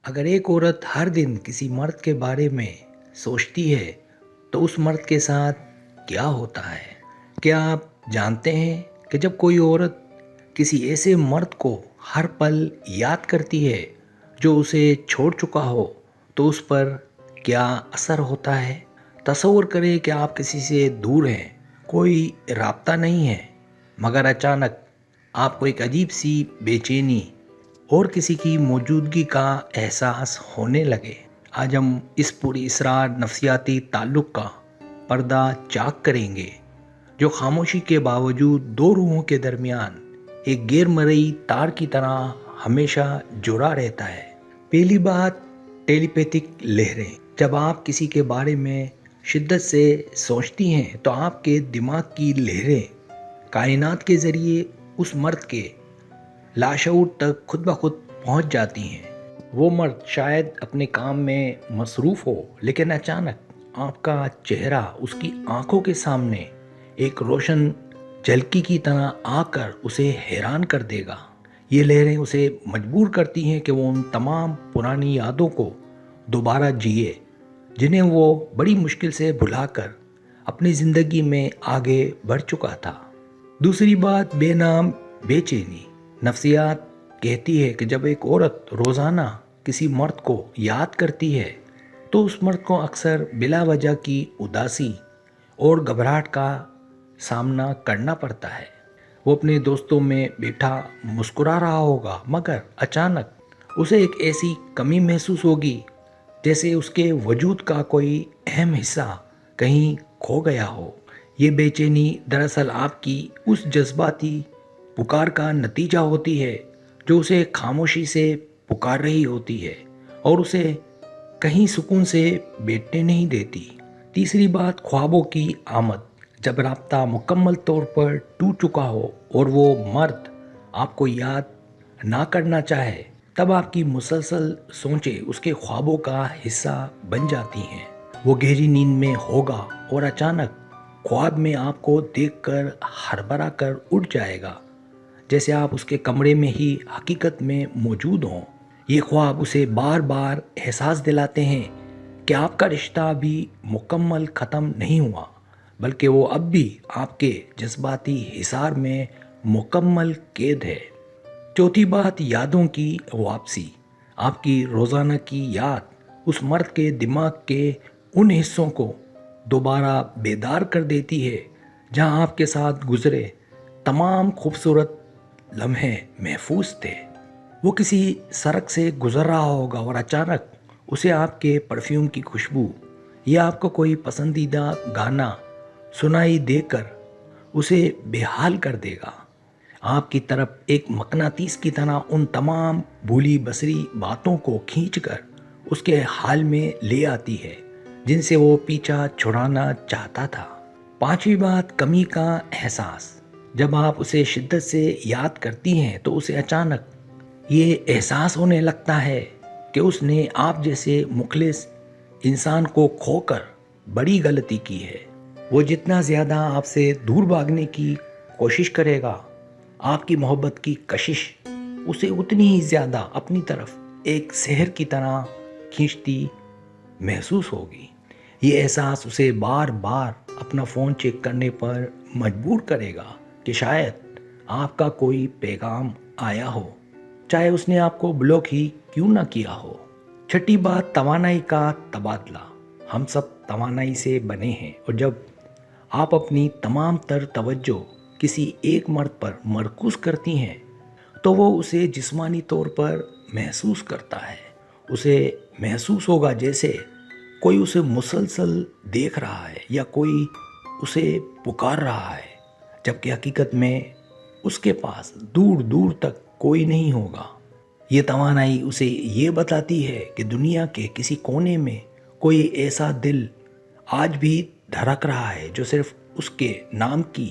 اگر ایک عورت ہر دن کسی مرد کے بارے میں سوچتی ہے تو اس مرد کے ساتھ کیا ہوتا ہے؟ کیا آپ جانتے ہیں کہ جب کوئی عورت کسی ایسے مرد کو ہر پل یاد کرتی ہے جو اسے چھوڑ چکا ہو تو اس پر کیا اثر ہوتا ہے؟ تصور کریں کہ آپ کسی سے دور ہیں، کوئی رابطہ نہیں ہے، مگر اچانک آپ کو ایک عجیب سی بے چینی اور کسی کی موجودگی کا احساس ہونے لگے۔ آج ہم اس پوری اسرار نفسیاتی تعلق کا پردہ چاک کریں گے، جو خاموشی کے باوجود دو روحوں کے درمیان ایک غیر مرئی تار کی طرح ہمیشہ جڑا رہتا ہے۔ پہلی بات، ٹیلی پیتھک لہریں۔ جب آپ کسی کے بارے میں شدت سے سوچتی ہیں تو آپ کے دماغ کی لہریں کائنات کے ذریعے اس مرد کے لاشعور تک خود بخود پہنچ جاتی ہیں۔ وہ مرد شاید اپنے کام میں مصروف ہو، لیکن اچانک آپ کا چہرہ اس کی آنکھوں کے سامنے ایک روشن جھلکی کی طرح آ کر اسے حیران کر دے گا۔ یہ لہریں اسے مجبور کرتی ہیں کہ وہ ان تمام پرانی یادوں کو دوبارہ جیے جنہیں وہ بڑی مشکل سے بھلا کر اپنی زندگی میں آگے بڑھ چکا تھا۔ دوسری بات، بے نام بے چینی۔ نفسیات کہتی ہے کہ جب ایک عورت روزانہ کسی مرد کو یاد کرتی ہے تو اس مرد کو اکثر بلا وجہ کی اداسی اور گھبراہٹ کا سامنا کرنا پڑتا ہے۔ وہ اپنے دوستوں میں بیٹھا مسکرا رہا ہوگا، مگر اچانک اسے ایک ایسی کمی محسوس ہوگی جیسے اس کے وجود کا کوئی اہم حصہ کہیں کھو گیا ہو۔ یہ بے چینی دراصل آپ کی اس جذباتی پکار کا نتیجہ ہوتی ہے جو اسے خاموشی سے پکار رہی ہوتی ہے اور اسے کہیں سکون سے بیٹھنے نہیں دیتی۔ تیسری بات، خوابوں کی آمد۔ جب رابطہ مکمل طور پر ٹوٹ چکا ہو اور وہ مرد آپ کو یاد نہ کرنا چاہے، تب آپ کی مسلسل سوچیں اس کے خوابوں کا حصہ بن جاتی ہیں۔ وہ گہری نیند میں ہوگا اور اچانک خواب میں آپ کو دیکھ کر ہڑبڑا کر اٹھ جائے گا، جیسے آپ اس کے کمرے میں ہی حقیقت میں موجود ہوں۔ یہ خواب اسے بار بار احساس دلاتے ہیں کہ آپ کا رشتہ ابھی مکمل ختم نہیں ہوا، بلکہ وہ اب بھی آپ کے جذباتی حصار میں مکمل قید ہے۔ چوتھی بات، یادوں کی واپسی۔ آپ کی روزانہ کی یاد اس مرد کے دماغ کے ان حصوں کو دوبارہ بیدار کر دیتی ہے جہاں آپ کے ساتھ گزرے تمام خوبصورت لمحے محفوظ تھے۔ وہ کسی سڑک سے گزر رہا ہوگا اور اچانک اسے آپ کے پرفیوم کی خوشبو یا آپ کو کوئی پسندیدہ گانا سنائی دے کر اسے بے حال کر دے گا۔ آپ کی طرف ایک مقناطیس کی طرح ان تمام بھولی بسری باتوں کو کھینچ کر اس کے حال میں لے آتی ہے جن سے وہ پیچھا چھڑانا چاہتا تھا۔ پانچویں بات، کمی کا احساس۔ جب آپ اسے شدت سے یاد کرتی ہیں تو اسے اچانک یہ احساس ہونے لگتا ہے کہ اس نے آپ جیسے مخلص انسان کو کھو کر بڑی غلطی کی ہے۔ وہ جتنا زیادہ آپ سے دور بھاگنے کی کوشش کرے گا، آپ کی محبت کی کشش اسے اتنی ہی زیادہ اپنی طرف ایک زہر کی طرح کھینچتی محسوس ہوگی۔ یہ احساس اسے بار بار اپنا فون چیک کرنے پر مجبور کرے گا کہ شاید آپ کا کوئی پیغام آیا ہو، چاہے اس نے آپ کو بلاک ہی کیوں نہ کیا ہو۔ چھٹی بات، توانائی کا تبادلہ۔ ہم سب توانائی سے بنے ہیں، اور جب آپ اپنی تمام تر توجہ کسی ایک مرد پر مرکوز کرتی ہیں تو وہ اسے جسمانی طور پر محسوس کرتا ہے۔ اسے محسوس ہوگا جیسے کوئی اسے مسلسل دیکھ رہا ہے یا کوئی اسے پکار رہا ہے، جبکہ حقیقت میں اس کے پاس دور دور تک کوئی نہیں ہوگا۔ یہ توانائی اسے یہ بتاتی ہے کہ دنیا کے کسی کونے میں کوئی ایسا دل آج بھی دھڑک رہا ہے جو صرف اس کے نام کی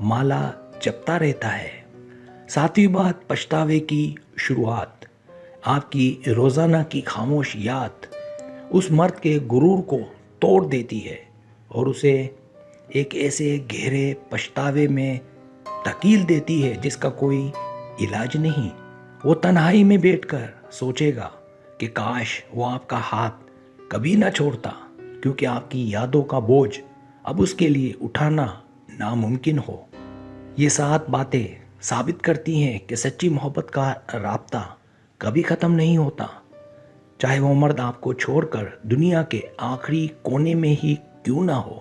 مالا جپتا رہتا ہے۔ ساتویں بات، پچھتاوے کی شروعات۔ آپ کی روزانہ کی خاموش یاد اس مرد کے غرور کو توڑ دیتی ہے اور اسے ایک ایسے گہرے پچھتاوے میں دھکیل دیتی ہے جس کا کوئی علاج نہیں۔ وہ تنہائی میں بیٹھ کر سوچے گا کہ کاش وہ آپ کا ہاتھ کبھی نہ چھوڑتا، کیونکہ آپ کی یادوں کا بوجھ اب اس کے لیے اٹھانا ناممکن ہو۔ یہ 7 باتیں ثابت کرتی ہیں کہ سچی محبت کا رابطہ کبھی ختم نہیں ہوتا، چاہے وہ مرد آپ کو چھوڑ کر دنیا کے آخری کونے میں ہی کیوں نہ ہو۔